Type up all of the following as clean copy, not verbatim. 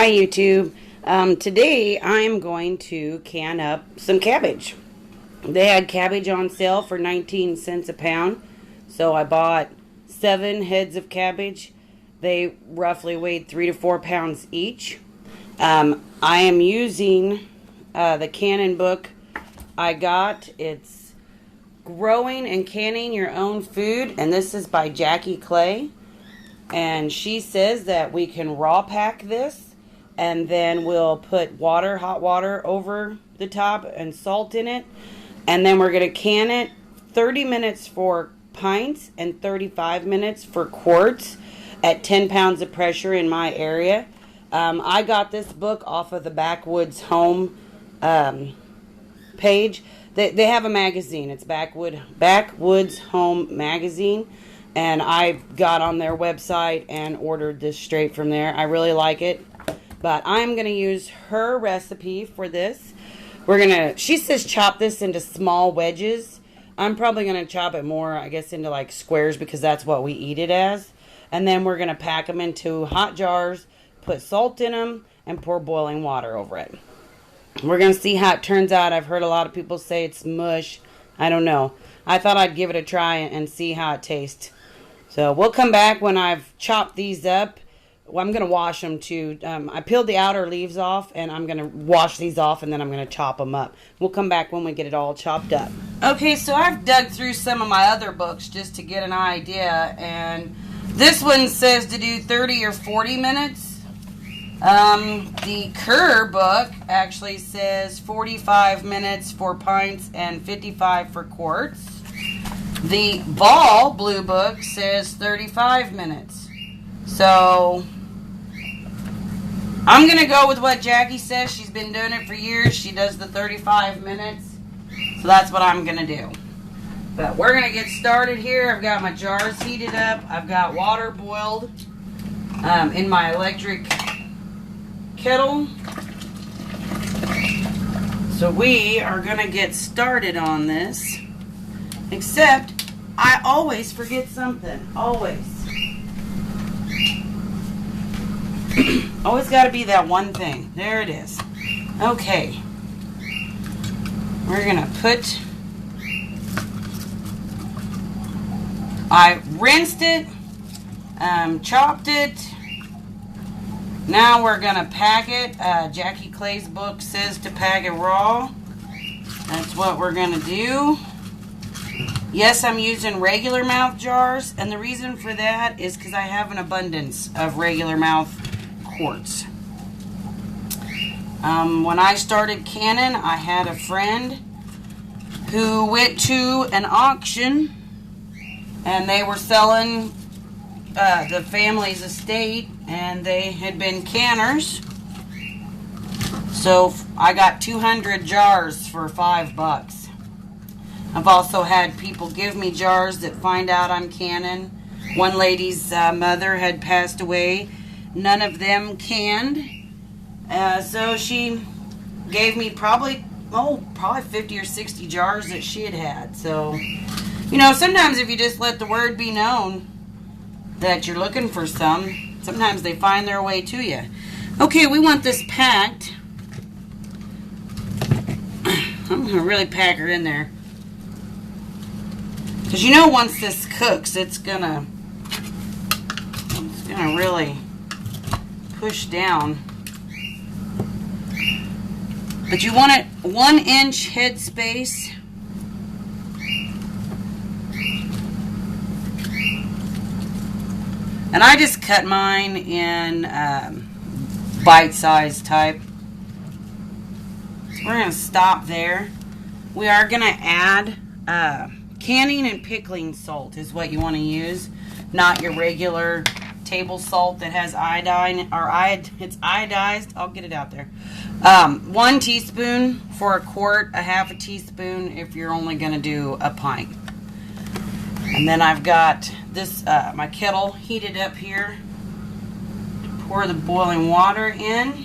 Hi YouTube. Today I'm going to can up some cabbage. They had cabbage on sale for 19 cents a pound. So I bought 7 heads of cabbage. They roughly weighed 3 to 4 pounds each. I am using the canning book I got. It's Growing and Canning Your Own Food, and this is by Jackie Clay. And she says that we can raw pack this, and then we'll put water, hot water over the top and salt in it. And then we're going to can it 30 minutes for pints and 35 minutes for quarts at 10 pounds of pressure in my area. I got this book off of the Backwoods Home page. They have a magazine. It's Backwoods Home Magazine. And I got on their website and ordered this straight from there. I really like it. But I'm going to use her recipe for this. She says chop this into small wedges. I'm probably going to chop it more, I guess, into like squares because that's what we eat it as. And then we're going to pack them into hot jars, put salt in them, and pour boiling water over it. We're going to see how it turns out. I've heard a lot of people say it's mush. I don't know. I thought I'd give it a try and see how it tastes. So we'll come back when I've chopped these up. Well, I'm going to wash them too. I peeled the outer leaves off, and I'm going to wash these off, and then I'm going to chop them up. We'll come back when we get it all chopped up. Okay, so I've dug through some of my other books just to get an idea, and this one says to do 30 or 40 minutes. The Kerr book actually says 45 minutes for pints and 55 for quarts. The Ball Blue Book says 35 minutes. So I'm going to go with what Jackie says. She's been doing it for years. She does the 35 minutes. So that's what I'm going to do. But we're going to get started here. I've got my jars heated up. I've got water boiled in my electric kettle. So we are going to get started on this. Except, I always forget something. Always. Always got to be that one thing. There it is. Okay. We're going to put... I rinsed it. Chopped it. Now we're going to pack it. Jackie Clay's book says to pack it raw. That's what we're going to do. Yes, I'm using regular mouth jars, and the reason for that is because I have an abundance of regular mouth quarts. When I started canning, I had a friend who went to an auction, and they were selling the family's estate, and they had been canners. So I got 200 jars for $5. I've also had people give me jars that find out I'm canning. One lady's mother had passed away. None of them canned. So she gave me probably 50 or 60 jars that she had. So, you know, sometimes if you just let the word be known that you're looking for some, sometimes they find their way to you. Okay, we want this packed. I'm going to really pack her in there. Because you know once this cooks, it's gonna really push down. But you want it 1 inch head space. And I just cut mine in bite-sized type. So we're going to stop there. We are going to add canning and pickling salt is what you want to use, not your regular table salt that has iodine, or it's iodized. I'll get it out there. 1 teaspoon for a quart, a half a teaspoon if you're only going to do a pint. And then I've got this, my kettle heated up here to pour the boiling water in.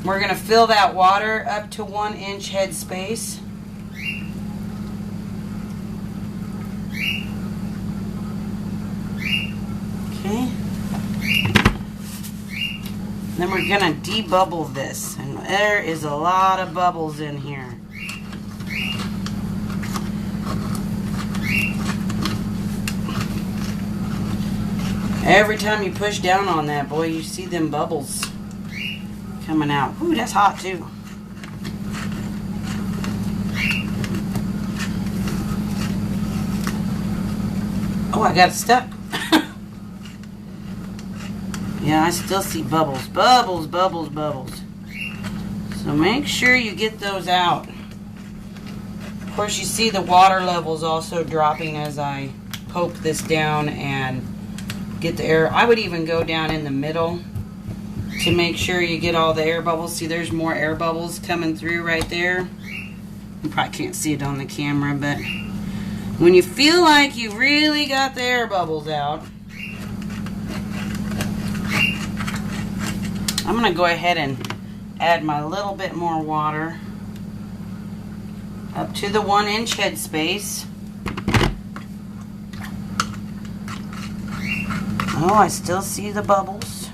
We're going to fill that water up to 1 inch head space. Okay. Then we're gonna debubble this. And there is a lot of bubbles in here. Every time you push down on that, boy, you see them bubbles coming out. Ooh, that's hot too. Oh, I got it stuck. Yeah, I still see bubbles. Bubbles, bubbles, bubbles. So make sure you get those out. Of course, you see the water levels also dropping as I poke this down and get the air. I would even go down in the middle to make sure you get all the air bubbles. See, there's more air bubbles coming through right there. You probably can't see it on the camera, but when you feel like you really got the air bubbles out, I'm going to go ahead and add my little bit more water up to the 1-inch headspace. Oh, I still see the bubbles.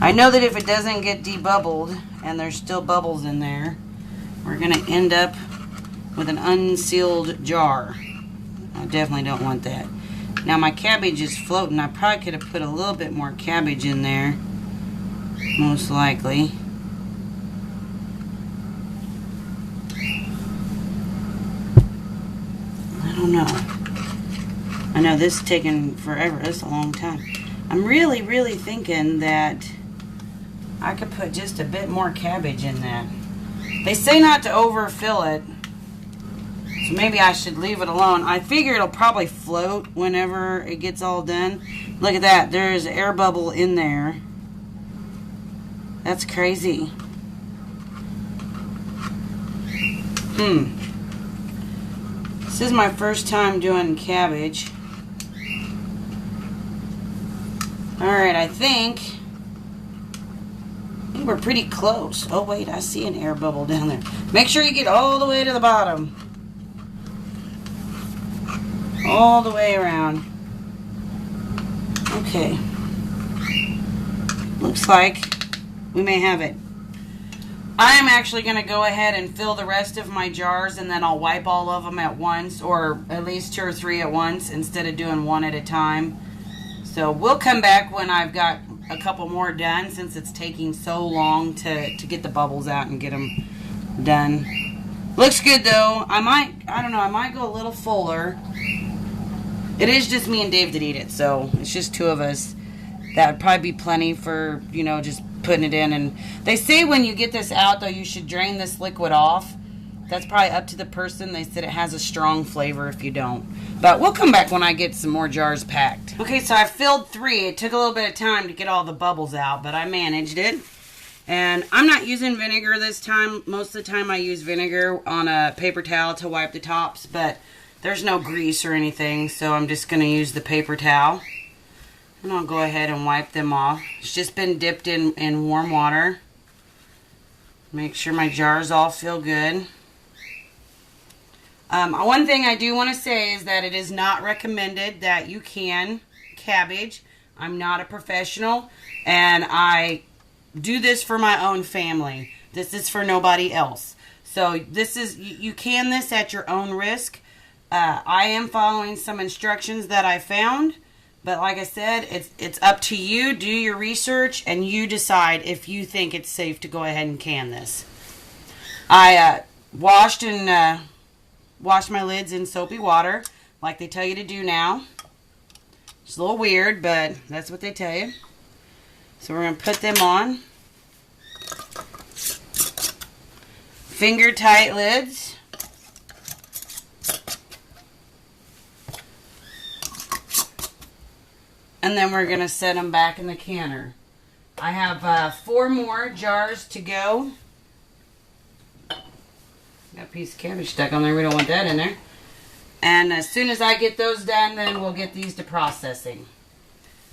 I know that if it doesn't get debubbled and there's still bubbles in there, we're going to end up with an unsealed jar. I definitely don't want that. Now my cabbage is floating. I probably could have put a little bit more cabbage in there. Most likely. I don't know. I know this is taking forever. This is a long time. I'm really, really thinking that I could put just a bit more cabbage in that. They say not to overfill it, so maybe I should leave it alone. I figure it'll probably float whenever it gets all done. Look at that. There's an air bubble in there. That's crazy. This is my first time doing cabbage. Alright, I think we're pretty close. Oh wait, I see an air bubble down there. Make sure you get all the way to the bottom. All the way around. Okay. Looks like we may have it. I am actually going to go ahead and fill the rest of my jars, and then I'll wipe all of them at once, or at least 2 or 3 at once instead of doing one at a time. So we'll come back when I've got a couple more done, since it's taking so long to get the bubbles out and get them done. Looks good though. I don't know, I might go a little fuller. It is just me and Dave that eat it, so it's just 2 of us. That would probably be plenty for, you know, just putting it in. And they say when you get this out, though, you should drain this liquid off. That's probably up to the person. They said it has a strong flavor if you don't. But we'll come back when I get some more jars packed. Okay, so I filled 3. It took a little bit of time to get all the bubbles out, but I managed it. And I'm not using vinegar this time. Most of the time I use vinegar on a paper towel to wipe the tops, but there's no grease or anything, so I'm just going to use the paper towel. And I'll go ahead and wipe them off. It's just been dipped in warm water. Make sure my jars all feel good. One thing I do want to say is that it is not recommended that you can cabbage. I'm not a professional, and I do this for my own family. This is for nobody else. So this is, you can this at your own risk. I am following some instructions that I found. But like I said, it's up to you. Do your research, and you decide if you think it's safe to go ahead and can this. I washed my lids in soapy water, like they tell you to do now. It's a little weird, but that's what they tell you. So we're going to put them on. Finger tight lids. And then we're going to set them back in the canner. I have 4 more jars to go. Got a piece of cabbage stuck on there. We don't want that in there. And as soon as I get those done, then we'll get these to processing.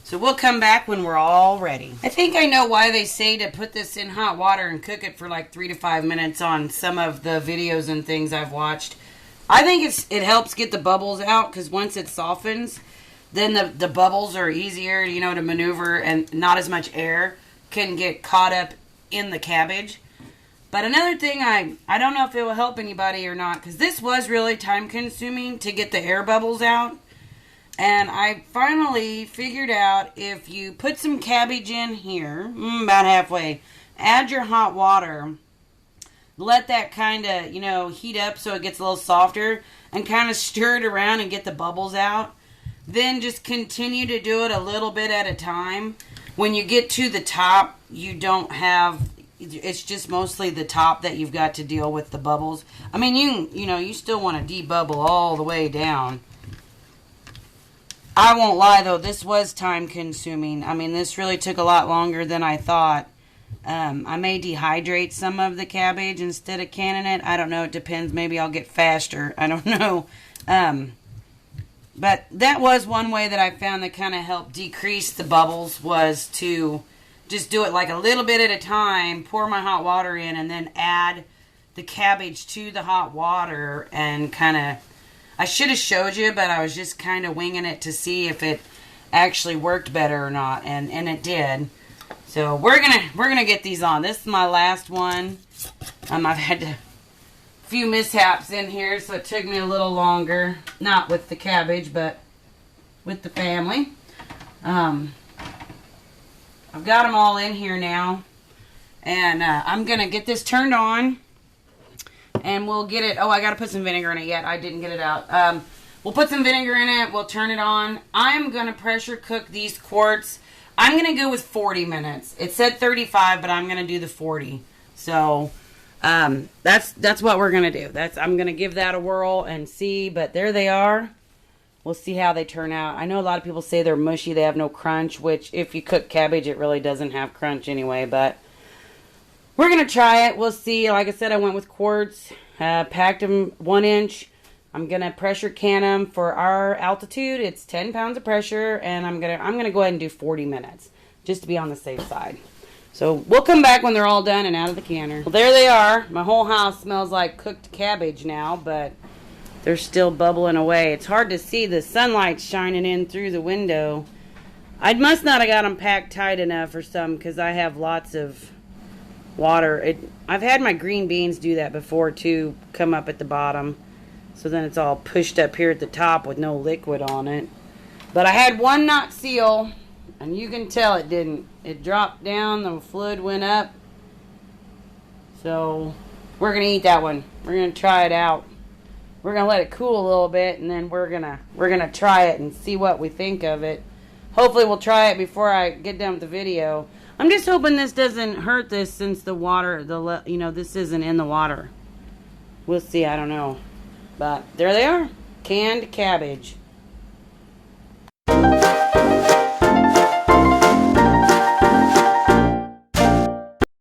So we'll come back when we're all ready. I think I know why they say to put this in hot water and cook it for like 3 to 5 minutes on some of the videos and things I've watched. I think it helps get the bubbles out, because once it softens, then the bubbles are easier, you know, to maneuver, and not as much air. can get caught up in the cabbage. But another thing, I don't know if it will help anybody or not, because this was really time consuming to get the air bubbles out. And I finally figured out if you put some cabbage in here, about halfway, add your hot water, let that kind of, heat up so it gets a little softer, and kind of stir it around and get the bubbles out. Then just continue to do it a little bit at a time. When you get to the top, you don't have, it's just mostly the top that you've got to deal with the bubbles. I mean, you still want to debubble all the way down. I won't lie though, this was time consuming. I mean, this really took a lot longer than I thought. I may dehydrate some of the cabbage instead of canning it. I don't know, it depends. Maybe I'll get faster. I don't know. But that was one way that I found that kind of helped decrease the bubbles, was to just do it like a little bit at a time, pour my hot water in, and then add the cabbage to the hot water and kind of, I should have showed you, but I was just kind of winging it to see if it actually worked better or not, and it did. So we're gonna get these on. This is my last one. I've had a few mishaps in here, so it took me a little longer. Not with the cabbage, but with the family. I've got them all in here now, and I'm gonna get this turned on, and we'll get it. Oh, I gotta put some vinegar in it yet. I didn't get it out. We'll put some vinegar in it. We'll turn it on. I'm gonna pressure cook these quarts. I'm going to go with 40 minutes. It said 35, but I'm going to do the 40. So, that's what we're going to do. I'm going to give that a whirl and see, but there they are. We'll see how they turn out. I know a lot of people say they're mushy, they have no crunch, which if you cook cabbage, it really doesn't have crunch anyway, but we're going to try it. We'll see. Like I said, I went with quarts, packed them 1 inch. I'm going to pressure can them. For our altitude, it's 10 pounds of pressure, and I'm going to go ahead and do 40 minutes just to be on the safe side. So we'll come back when they're all done and out of the canner. Well, there they are. My whole house smells like cooked cabbage now, but they're still bubbling away. It's hard to see. The sunlight's shining in through the window. I must not have got them packed tight enough or something, because I have lots of water. I've had my green beans do that before too, come up at the bottom. So then it's all pushed up here at the top with no liquid on it. But I had one knot seal, and you can tell it didn't. It dropped down, the fluid went up. So we're going to eat that one. We're going to try it out. We're going to let it cool a little bit, and then we're gonna try it and see what we think of it. Hopefully we'll try it before I get done with the video. I'm just hoping this doesn't hurt this, since the water, this isn't in the water. We'll see, I don't know. But there they are, canned cabbage.